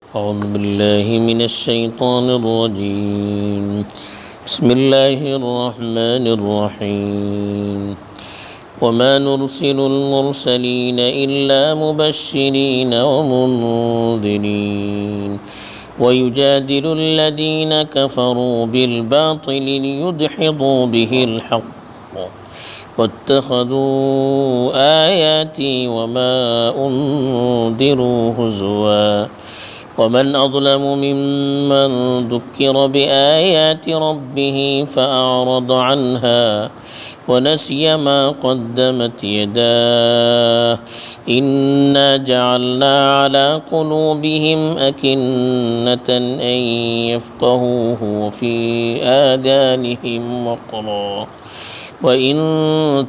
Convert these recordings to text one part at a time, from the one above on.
أعوذ بالله من الشيطان الرجيم بسم الله الرحمن الرحيم وما نرسل المرسلين إلا مبشرين ومنذرين ويجادل الذين كفروا بالباطل ليدحضوا به الحق واتخذوا آياتي وما أنذروا هزوا ومن أظلم ممن ذكر بآيات ربه فأعرض عنها ونسي ما قدمت يداه إنا جعلنا على قلوبهم أكنة أن يفقهوه وفي آذانهم وقرا وإن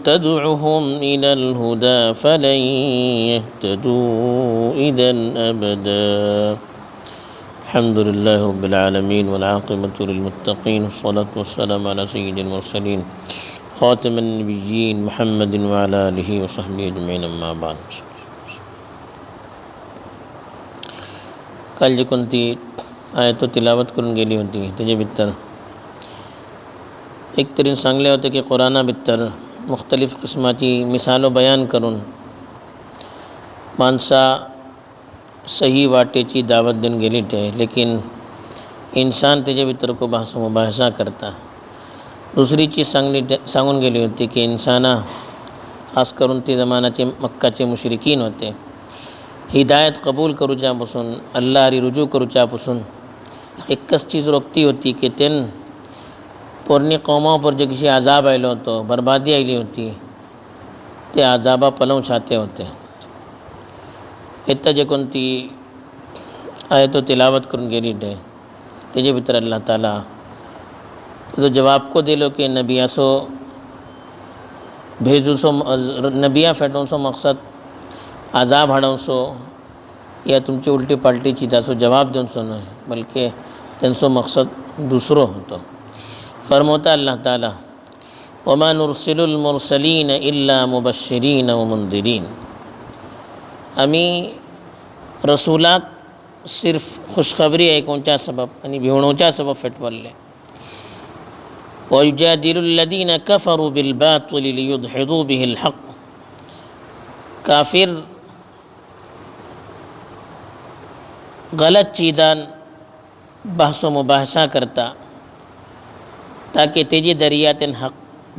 تدعهم إلى الهدى فلن يهتدوا إذا أبدا الحمد لله رب العالمين والعاقبة للمتقين والصلاة والسلام على سيد المرسلين خاتم النبيين محمد وعلى آله وصحبه أجمعين أما بعد. काल जी कोणती आयत तिलावत करून गेली होती त्याच्या भितर एक तरी सांगले होते की कुराणा भितर मुख्तलिफ किस्माची मिसालो बयान करून माणसा सही वाटेची दावत देऊन गेली ते लेकिन इंसान त्याच्या भितर खूप मुबाहसा करता. दुसरीची सांगून गेली होती की इन्साना खास करून ते जमानाचे मक्काचे मुश्रिकीन होते. हिदायत कबूल करूच्यापासून अल्लाहरी रुजू करूच्यापासून एकच चीज रोखती होती की तेन पोरणी कौमां जो किसी आज़ाब आयलो होतो बर्बादी आयली होती ते आज़ाबा पलव छाते होते. इतना जे कोणती आयतो तिलावत करून गेली ते तेजे भितर अल्लाह ताला तो जवाब को दिलो कि नबिया सो भेजू सो नबिया फेटों सो मकसद आज़ाब हाडों सो या तुमची उल्टी पाल्टी चीज़ा सो जवाब दें सो नहीं बल्कि तेंसो मकसद दूसरो होतो. फरमोता अल्लाह ताला वमा नुरसिलुल मुरसलीन इल्ला मुबश्शिरीन व मुंदिरीन आमी रसूलाक सिर्फ खुशखबरी ऐकूंच्या सबब आणि भिवणोवच्या सबब फेटवल्ले. वयुजादिलुल्लदीन कफरू बिलबातिल लियुदहिदू बिहिल हक काफिर गलत चीज़ान बहसो मुबाहसा करता ताकि तेजी दरिया तेन हक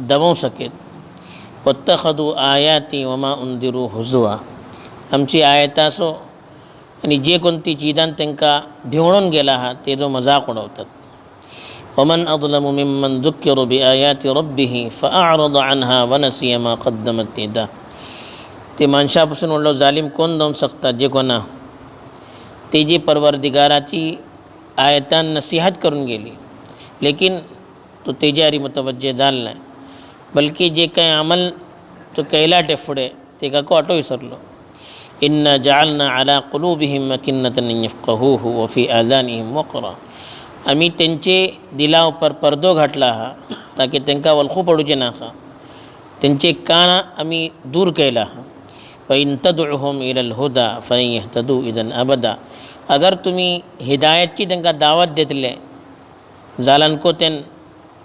दबों सके. वत्तखदू आयाती वमा उंदिरू हुजुआ आमची आयता सो आणि जे कोणती चीजान तेंका भिवणून गेला हा ते जो मजाक उडवतात. वमन अज़लमु मिम्मन ज़ुक्किरा बिआयाति रब्बिह फअअरद अन्हा वनसिया मा क़द्दमत यदाह ते माणसापासून व्हडलो जालीम कोण जावंक शकता जे कोणा तेजी परवरदिगाराची आयतान नसीहत करून गेली लेकिन तो तेजारी मुतवज्जे जाल नाही बल्कि जे काही अमल तो कैला ते फुडे ते का कोटो विसरलो. इन्ना जअलना अला कुलूबिहिम अकिन्नतन अन यफ्क़हूहु व फी आज़ानिहिम वक़रा आमी तेंचे दिला उपर पर्दो घातला हा ताकि तेंका वळखू पडूचे नाका तेंचे कान आमी दूर केला हा. व इन तदउहुम इलल हुदा फलन यहतदू इदन अबदा अगर तुम्ही हिदायतची तेंका दावत देतले जालन को तेन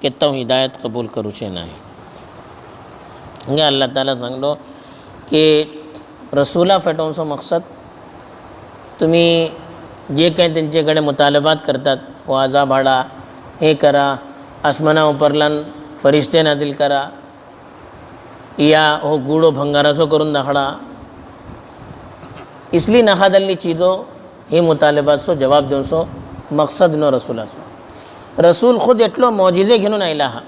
केतो हिदायत कबूल करूचे नाही. हांगा अल्लाह ताला सांगलो की रसूला फेटोवचो मकसद तुम्ही जे काही त्यांचेकडे मुतालबात करतात फवाजा भाडा हे करा आसमाना उपरल्यान फरिश्ते नादिल करा या हो गुडो भंगाराचो करून दाखडा इसली नाखादल्ली चीज़ो हे मुतालबातचो जवाब देवचो मकसद नो रसूलाचो. रसूल खुद एटलो मौजिजे घेऊन आयला हा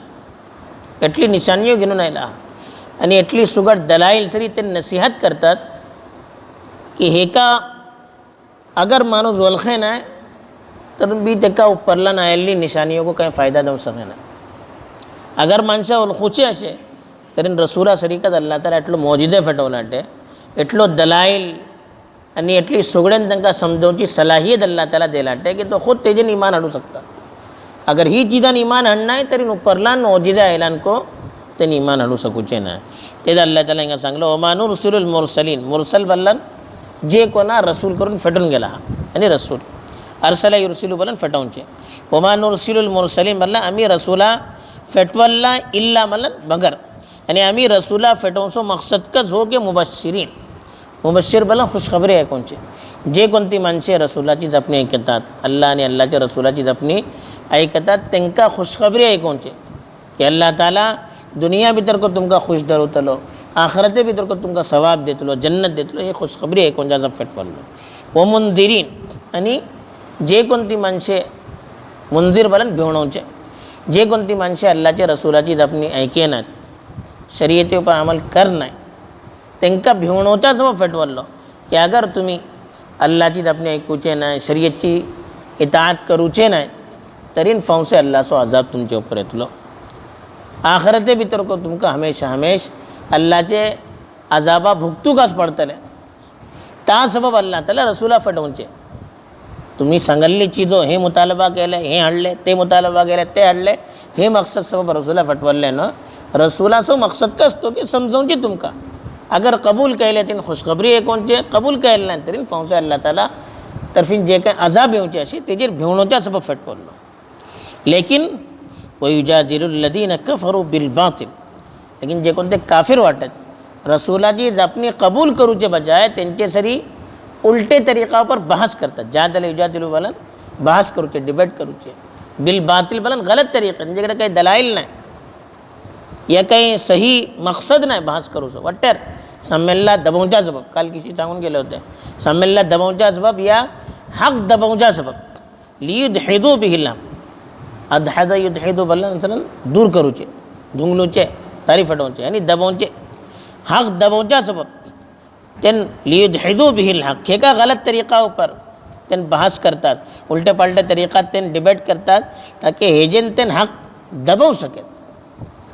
एटली निशानियो घेऊन आयला हा आणि एटली सुगट दलाईल सरी ते नसीहत करतात की हे का अगर माणूस वळखे नाही तर बी तेका उपरल्यान आयल्ली निशानियो को काही फायदा देऊ सकेना. अगर माणसा वळखूचे असे तरी रसूला सरीकत अल्लाह ताला एटलो मौजिजे फेटवलाटे एटलो दलाईल आणि एटली सुगड्यान तांकां समजोवची सलाहियत अल्लाह ताला दिलाटे की तो खुद तेजेन ईमान हाडू शकता. अगर ही चीज़ान ईमान हाडनाय तरी उपरल्यान मौजिजा आयलान को तेन ईमान हाडू सकूचे ना. तेच अल्लाह ताला हिंगा सांगलो वमा नुरसिलुल मुरसलीन मुरसल बल्लन जे कोणा रसूल करून फेटून गेला आणि रसूल अरसला युरसिलू बलन फटवूंचे वमा नुरसिलुल मुरसलीन म्हणला आम्ही रसूला फेटवल्ला इल्ला म्हणलं मगर आणि आम्ही रसूला फेटवूंचो मकसद कच हो के मुबश्शिरीन मुबश्शिर बला खुशखबरी ऐकूनचे जे कोणती माणसे रसूलाची जपणी ऐकतात अल्लाह आणि अल्लाहच्या रसूलाची जपणी ऐकतात त्यांना खुशखबरी ऐकूनचे की अल्लाह ताला दुनिया भितर को तुमका खुश धरवतलो आखरते भितर को तुमका सवाब देतलो जन्नत देतलो हे खुशखबरी ऐकून जाचा फेटवल्लो व मुंदिरीन आणि जे कोणती माणसे मुंदिर बलन भिवणवचे जे कोणती माणसे अल्लाहच्या रसूलाची जपणी ऐकेनात शरीयते पर अमल करना त्यांना भिवणवचा सबब फेटवल्लो की अगर तुम्ही अल्लाहची जपणी ऐकूचे नाही शरीयतची इताअत करूचे नाही तरीन फौसे अल्लाहचो अजाब तुमचे ऊपर येतलो आखरते भितर को तुमका हमेशा अल्लाहचे अजाबा भुगतूकाच पडतले ता सबब अल्लाह ताला रसूला फटवूंचे तुम्ही सांगल्ली चीजो हे मुतालबा केले हे हाडले ते मुतालबा केले ते हाडले हे मकसद सबब रसूला फटवल्ले न रसूलाचो मकसद कसतो की समजावचे तुमका अगर कबूल केले तीन खुशखबरी ऐकूनचे कबूल केले नाही तरी फौसे अल्लाह ताला तर्फीन जे काही अजाब येवचे अशी तेजेर भिवणोच्या सबब फटवल्लो लेकिन वयुजादिलुल्लदीन कफरू बिल बातिल लेकिन जे कोणते काफिर वाटत रसूलाची जपणी कबूल करूचे बजाय त्यांचे सरी उल्टे तरीका पर बहस करतात जादल युजादिलु बलन बहस करूचे डिबेट करूचे बिल बातिल बलन गलत तरीका त्यांच्याकडे काही दलाईल नाही या काही सही मकसद नाही बहस करूचं वाटेर सम्मेलला दबावचा सबब काल किसी सांगून गेले होते सम्मेलला दबावचा सबब या हक दबावचा सबब लियुदहिदू बिहिल्ला अदहद युदहिदू बलन दूर करूचे धुंगलूचे तारीफ फटवचे आणि दबावचे हक दबावचा सबब तेन लियुदहिदू बिहिल हक हे का गलत तरीका ऊपर तेन बहस करतात उल्टे पाल्टे तरीक़ात तेन डिबेट करतात ताकि हेजेन तेन हक दबाव सके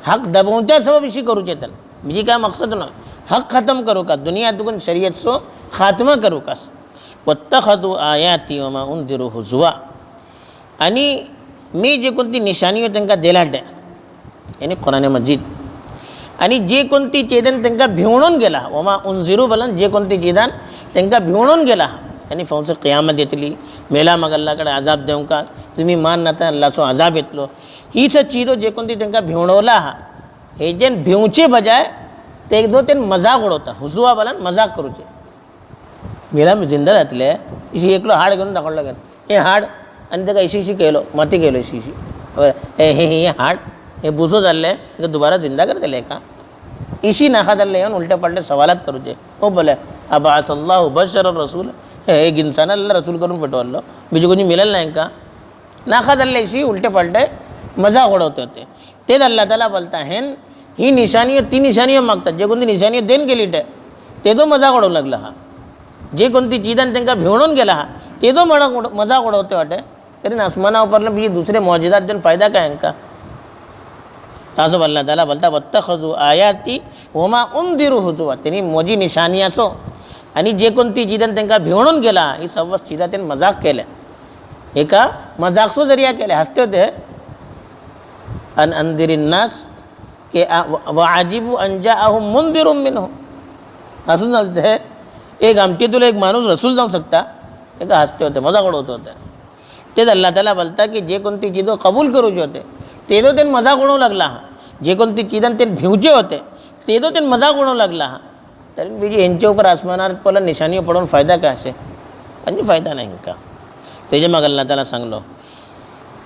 हक दबावचा सबब इशी करूचे तेन बीजी काय मकसद ना हक ख़त्म करू का दुनिया दुगुन शरीयत सो खात्मा करू का वत्तखदू आयाती वमा उन्दिरू हुजुवा आणि मी जे कोणती निशाणीઓ त्यांना दिलाट यानी कुरान मजीद आणि जे कोणती चेदन त्यांना भिवणून गेला वमा उन्जिरू बलन जे कोणती चेदन त्यांना भिवणून गेला आणि फौसे क़ियामत येतली मेला मग अल्लाहकडे अजाब देऊ का तुम्ही मान नाता अल्लाहचो अजाब येतलो ही चीजो जे कोणती त्यांना भिवणवला हे जेन भिवचे बजाय ते एक दो तेन मजाक उडवता हुजुआ बलन मजाक करूचे मेला मी जिंदा जातले इशी एकलो हाड घेऊन दाखवलं गेलं हे हाड आणि त्याला इशी केलो माती केलो इशी हे हाड हे बुसो जाल्ले दुबारा जिंदा करतले का इशी नाखा जाल्ले येऊन उलटे पलटे सवालात करूचे हो बोले अबासल्लाहु बशरर रसूल एक इंसाना अल्लाह रसूल करून फटवल्लो बीजू कोणी मिळेल नाही का नाखा जाल्ले इशी उलटे पलटे मजाक उडवते होते तेच अल्लाह ताला बोलता हेन ही निशाणीઓ ती निशाणीઓ मागतात जे कोणती निशाणीઓ देन गेली ते तो मजाक उडवू लागला हा जे कोणती चीजान त्यांना भिवणून गेला हा ते तो मजाक उडवते वाटे तरी आसमाना उपरनं बीजी दुसरे मौजिदात देऊन फायदा काय यांका तासो अल्लाह ताला बोलता वत्तखदू आयाती वमा उन्दिरू हुजुवा त्यांनी मोजी निशाणी असो आणि जे कोणती चीजान त्यांना भिवणून गेला ही सर्व चीजा त्यांनी मजाक केल्या एका मजाकसो जरिया केले हसते होते अन अंदिरिन्नास के वाजिबू अंजाअहुम मुंदिरुम मिनहु हसून चालते एक आमचे तुला एक माणूस रसूल जाऊ शकता एक हसते होते मजाक उडवत होते तेच अल्लाह ताला बोलता की जे कोणती चीजो कबूल करूचे होते ते तो त्यांनी मजाक उडवू लागला हा जे कोणती चीजान ते भिवचे होते ते तो त्यांनी मजाक उडवू लागला हा तरी बीजी यांच्या ऊपर आसमानार पला निशाणीઓ पडून फायदा काय असे म्हणजे फायदा नाही का तेजे मग अल्लाह ताला सांगलो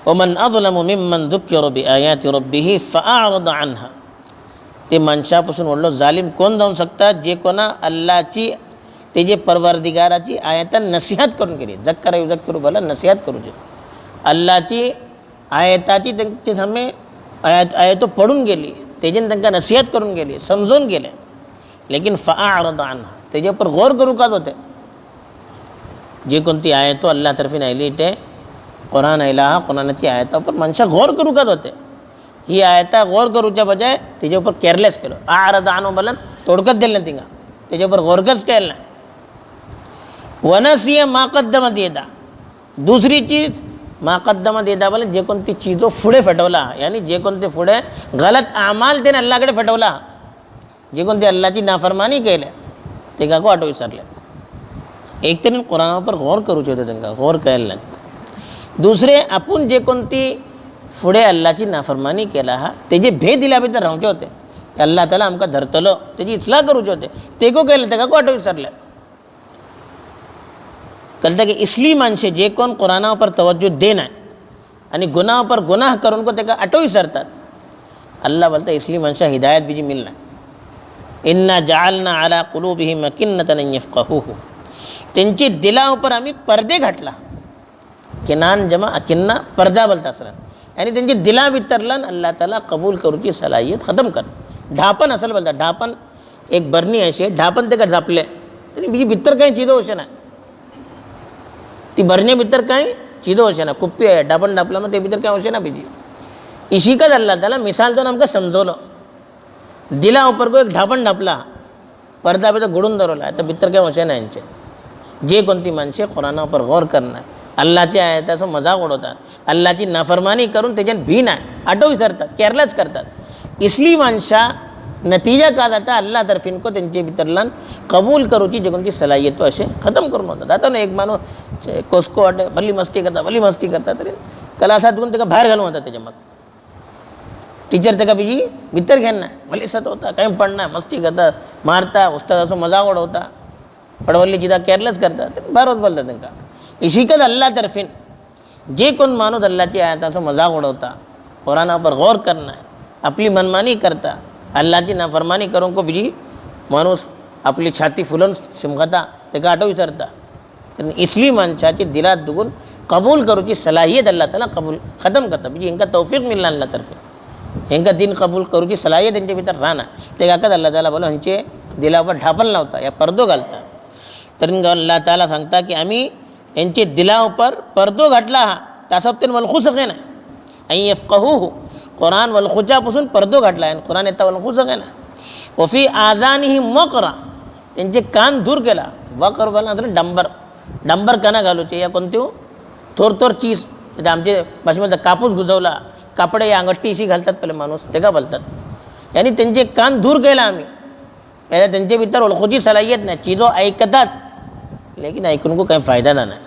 वमन अज़लमु मिम्मन ज़ुक्किरा बिआयाति रब्बिही फअअरद अन्हा ते माणसापासून वडलो जालिम कोण जाऊ शकता जे कोणा अल्लाहची तेजे परवरदिगाराची आयतान नसीहत करून गेली जक्करा युजक्किरू बोला नसीहत करूचे अल्लाहची आयताची त्यांच्या सामे आयतो पडून गेली तेजेन त्यांना नसीहत करून गेली समजून गेले लेकिन फअअरद अन्हा तेजे पर गौर करू का होते जे कोणती आयतो अल्लाह तर्फीन आयली ते कुरान आयला कुरानाची आयता पर मनशा गौर करू का होते ही आयता गौर करूच्या बजाय तेजे ऊपर केअरलेस केलो अअरद अन्हु बोलन तोडकत दिलं तिंगा तेजे ऊपर गौरकच केलं नाही वनसिया माकद्दमत येदा दुसरी चीज माकद्दमत येदा बोले जे कोणती चीजो पुढे फटवला यानी जे कोणते पुढे गलत अमाल त्याने अल्लाहकडे फटवला जे कोणते अल्लाहची नाफरमानी केल्या ते का को आठव विसरले एक तरी कुरानावर गौर करूचे होते त्यांना गौर केलं नाही दुसरे आपण जे कोणती फुडें अल्लाची नाफरमानी केला हा तेजे भे दिल्या भितर रावचे होते. अल्लाह ताला आमकां धरतलो तेजी इस्लाह करूचे होते. तेको केलें तेका कोट विसरले. कळतं की इसली माणसे जे कोण कुराना पर तवज्जो देनाय आणि गुनाह पर गुनाह करून को तेका आटो विसरतात. अल्लाह बोलता इसली माणसा हिदायत बीजी मिलना. इन्ना जअलना अला कुलूबिहिम अकिन्नतन अन यफ्क़हूहु. त्यांची दिला ऊपर आम्ही पर्दे घातला. किनान जमा अकिन्ना पर्दा बोलता सर आणि त्यांची दिला भितरलन अल्लाह ताला कबूल करूची सलाहियत खतम कर. ढापण असल बोलता. ढापण एक बरणी अशी ढापण तेका झापले तरी बीजी भितर काही चिदो अशें ना. ती बरणे भितर काही चिदो अशें ना. कुप्पी आहे ढापण ढापला मग ते भितर काही अशें ना बीजी. इशिकच अल्लाह ताला मिसाल दोन आमकां समजवलं. दिला ऊपर को एक ढापण ढापला पर्दा भितर घडून दवरला तर भितर काही अशें ना यांचे. जे कोणती माणसे कुराना पर गौर करणार अल्लाहच्या आयताचो मजाक उडवतात अल्लाची नाफरमानी करून त्याच्यात भी नाही आटो विसरतात केअरलेस करतात. इसली माणसा नतीजा का जाता अल्लाह तर्फीन को त्यांचे भितरल्यान कबूल करूची जे कोणती सलाहियत असे खतम करून होतात. आता ना एक माणूस कोसको वाटे भली मस्ती करता तरी क्लासात घेऊन त्याला बाहेर घालून होता. त्याच्या मग टीचर त्याका बीजी भितर घेणं नाही भले सत होता काही पण नाही मस्ती करता मारता उस्ताद असो मजाक उडवता पडवल्ली चिदा केअरलेस करतात बाहेरच बोलतात. त्यांना इशिकत अल्लाह तर्फीन जे कोण माणूस अल्लाची आयताचो मजाक उडवता कुराना पर गौर करना आपली मनमानी करता अल्लाची नाफरमानी करून को बीजी माणूस आपली छाती फुलून शिमगता तेका आटो विसरता. तर इसली माणसाची दिलात दुगून कबूल करूची सलाहियत अल्लाह ताला कबूल खतम करता. बीजी हेंका तौफीक मिळणार अल्लाह तर्फे हेंका दिन कबूल करूची सलाहियत त्यांच्या भितर राहणार. ते काकत अल्लाह ताला बोलो हांचे दिलावर ढापण लावता या पर्दो घालता. तर अल्लाह ताला सांगता की आम्ही यांचे दिला ऊपर पर्दो घातला हा त्यासोबतीन वलखू सके ना आणि यफ्क़हूहु कुरान वलखूच्यापासून पर्दो घातला आहे कुरान येता वलखू सके ना. वफी आदानिहिम वक़रा त्यांचे कान दूर केला. वक़र घालना तर डंबर काना घालूचे या कोणती थोर चीज आमचे भाषेमध्ये कापूस घुसवला कापडे या अंगठी अशी घालतात पहिले माणूस ते का बोलतात. यानी त्यांचे कान दूर केला आम्ही याला त्यांचे भितर ओळखूची सलाहियत नाही. चिजो ऐकतात लेकिन ऐकून को काही फायदा नाही.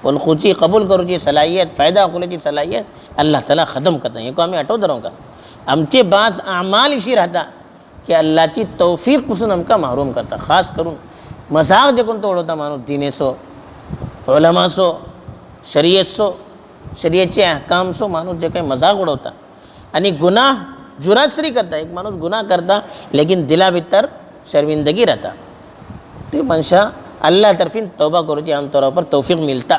ओळखूची कबूल करूची सलाहियत फायदा अकोल्याची सलाहियत अल्लाह ताला खतम करता. हे को आम्ही आठवत राहू का आमचे बाज अमाल इशी राहता की अल्लाची तौफीकपासून आमका माहरूम करता. खास करून मजाक जे कोणतं ओढवता माणूस दिनेसो उलमासो शरीयतसो शरीयतचे अहकामसो माणूस जे काही मजाक उडवता आणि गुनाह जुरासरी करता. एक माणूस गुनाह करता लेकिन दिला भितर शर्मिंदगी राहता. ते मनशा अल्लाह तर्फीन तौबा करूची आमतौरा पर तौफीक मिळता.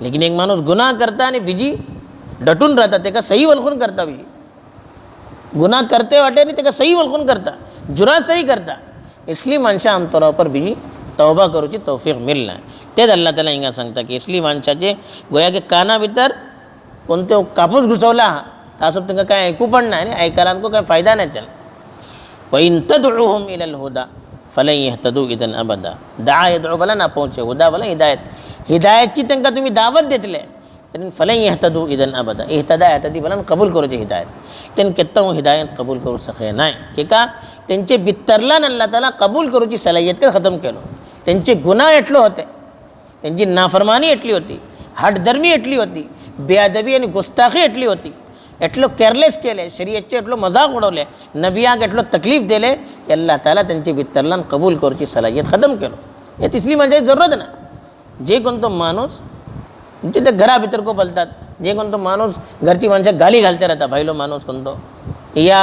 लेकिन एक माणूस गुनाह करता आणि बीजी डटून राहता ते का सही वलखून करता. बीजी गुनाह करते वाटे आणि ते का सही वलखून करता जुरासरी करता. इसली मनशा आमतौरा पर बीजी तौबा करूची तौफीक मिळणार. तेच अल्लाह ताला हिंगा सांगता की इसली माणसाचे गोया की काना भितर कोणते कापूस घुसवला हा तासोब त्यांना काय ऐकू पण नाही आणि ऐकायला काय फायदा नाही त्याला. वइन तदउहुम इलल हुदा फलन यहतदू इदन अबदा. दआ यदउ भला ना पहुँचे हुदा भला हिदायत हिदायतची त्यांना तुम्ही दावत देतले तरी फलन यहतदू इदन अबदा इहतदा यहतदी भला कबूल करूचे हिदायत त्यांनी केत्ता हिदायत कबूल करू सके नाही. की का त्यांचे भितरल्यान अल्लाह ताला कबूल करूची सलाहियत का खतम केलो. त्यांचे गुन्हा एटलो होते त्यांची नाफरमानी एटली होती हटधर्मी एटली होती बेअदबी आणि गुस्ताखी एटली होती. एटलो केअरलेस केले शरीयतचे एटलो मजाक उडवले नबियाक एटलो तकलीफ दिले की अल्लाह ताला त्यांची भितरल्यान कबूल करूची सलाहियत खतम केलो. हे तिसरी म्हणजे जरूरत ना. जे कोणतो माणूस ते घरा भितर को बोलतात जे कोणतो माणूस घरची माणसं गाली घालते राहता भाईलो माणूस कोणतो या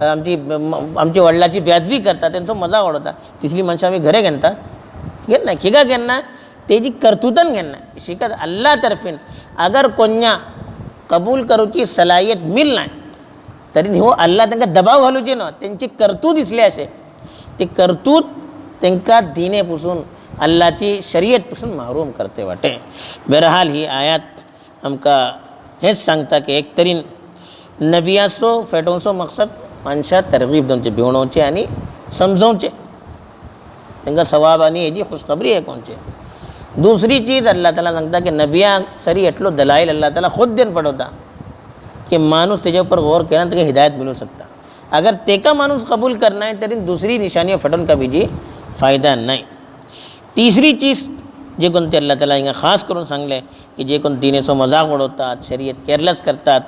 आमची वडिलाची बेअदबी करतात त्यांचा मजाक उडवतात. तिसरी माणसं आम्ही घरे घेतात घेत नाही खिगा घेणं तेजी कर्तुतन घेणं शिकत अल्लाह तर्फीन अगर कोण्या कबूल करूची सलाहियत मिल नाही तरी हो अल्लाह त्यांना दबाव घालूचे ना त्यांची कर्तूत दिसले असे ती कर्तूत त्यांना दिनेपासून अल्लाची शरीयतपासून माहरूम करते वाटे. बहरहाल ही आयात आमका हेच सांगता की एक तरी नबियासो फेटोंचो मकसद माणसा तरगीब दोनचे भिवणोवचे आणि समजावचे त्यांना सवाब आणि हेजी खुशखबरी आहे कोणचे. दूसरी चीज़ अल्लाह ताला सांगता कि नबिया सरी एटलो दलाइल अल्लाह ताला खुद देन पडवता कि माणूस त्याच्या ऊपर गौर केला तर हिदायत मिळू शकता. अगर तेका माणूस कबूल करना है तरी दूसरी निशानियाँ फटन का बीजी फ़ायदा नहीं. तीसरी चीज़ जे कोण ते अल्लाह ताला हिंगा खास करून सांगले की जे कोण दिनेचो मजाक उडवतात, शर्यत केअरलेस करतात,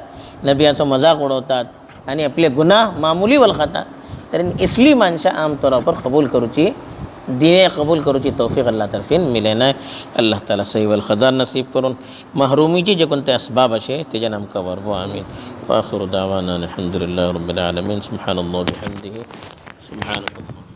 नबियाचो मजाक उडवतात आणि आपले गुन्हा मामुली वळखातात, तर इसली मानशा आम तौर पर कबूल करूची, दीने कबूल करूची तौफीक अल्लाह तरफीन मिले ना. अल्लाह ताला सही वल खदार नसीब करून महरूमीची जे कोणते असबाब असे तेजे आमकां वरबो. आमीन. व आखिरु दावाना अल्हम्दुलिल्लाहि रब्बिल आलमीन. सुब्हानल्लाहि व बिहम्दिही. सुब्हानल्लाह.